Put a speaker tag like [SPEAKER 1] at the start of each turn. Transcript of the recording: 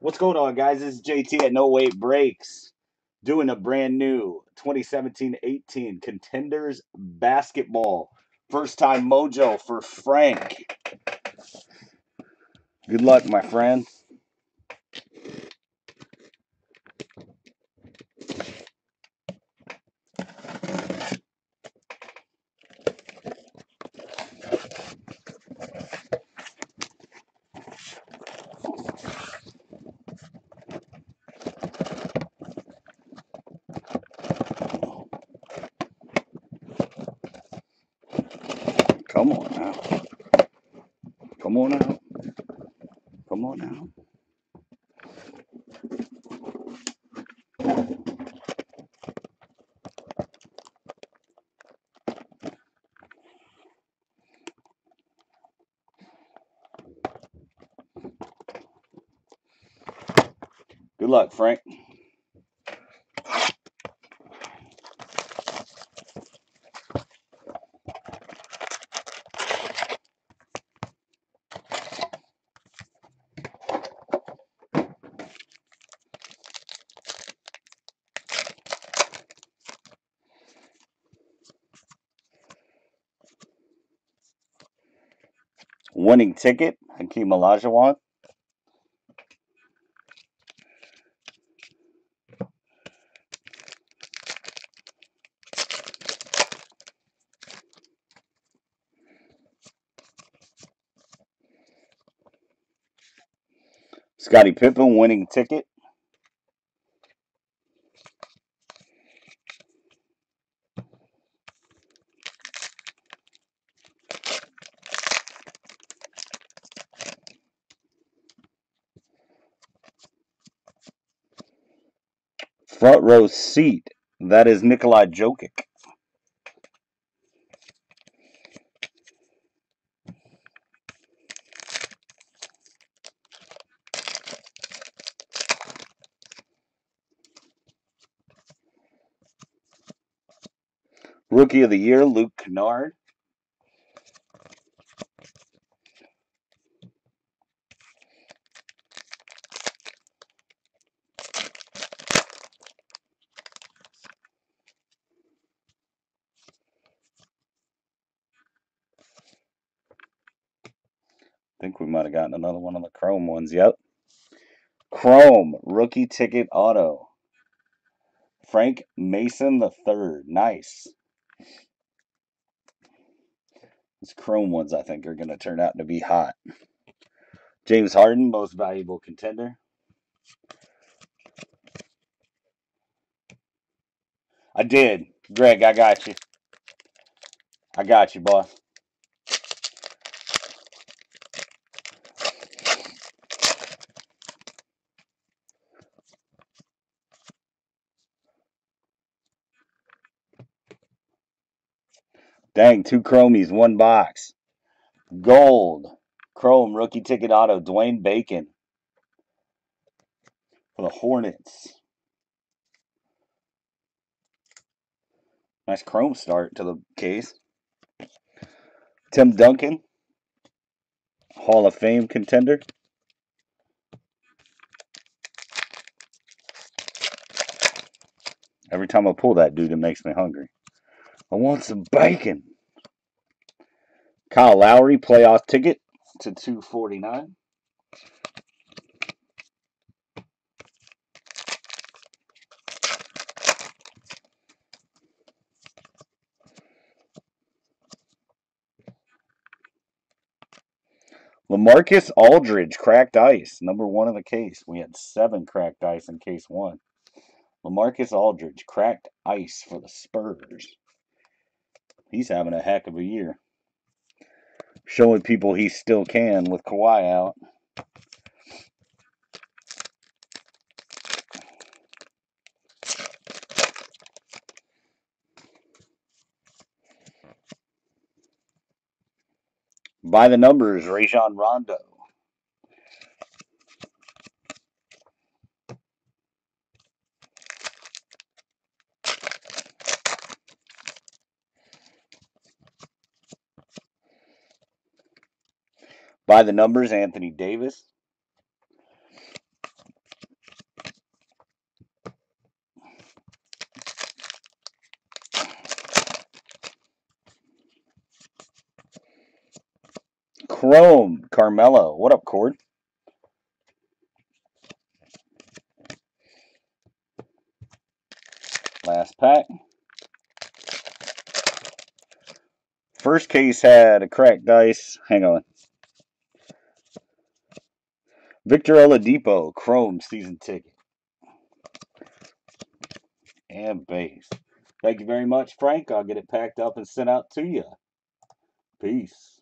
[SPEAKER 1] What's going on, guys? This is JT at No Weight Breaks, doing a brand new 2017-18 Contenders basketball. First time mojo for Frank. Good luck, my friend. Come on now. Come on out. Come on now. Good luck, Frank. Winning ticket, Hakeem Olajuwon. Scottie Pippen, winning ticket. Front row seat, that is Nikolai Jokic. Rookie of the Year, Luke Kennard. I think we might have gotten another one of the Chrome ones. Yep. Chrome, rookie ticket auto. Frank Mason III. Nice. These Chrome ones, I think, are going to turn out to be hot. James Harden, most valuable contender. I did. Greg, I got you. I got you, boss. Dang, two Chromies, one box. Gold. Chrome, rookie ticket auto. Dwayne Bacon. For the Hornets. Nice Chrome start to the case. Tim Duncan. Hall of Fame contender. Every time I pull that dude, it makes me hungry. I want some bacon. Kyle Lowry, playoff ticket to 249. LaMarcus Aldridge, cracked ice, number one in the case. We had 7 cracked ice in case 1. LaMarcus Aldridge, cracked ice for the Spurs. He's having a heck of a year. Showing people he still can with Kawhi out. By the numbers, Rajon Rondo. By the numbers, Anthony Davis. Chrome, Carmelo. What up, Cord? Last pack. First case had a cracked dice. Hang on. Victor Oladipo, Chrome season ticket. And base. Thank you very much, Frank. I'll get it packed up and sent out to you. Peace.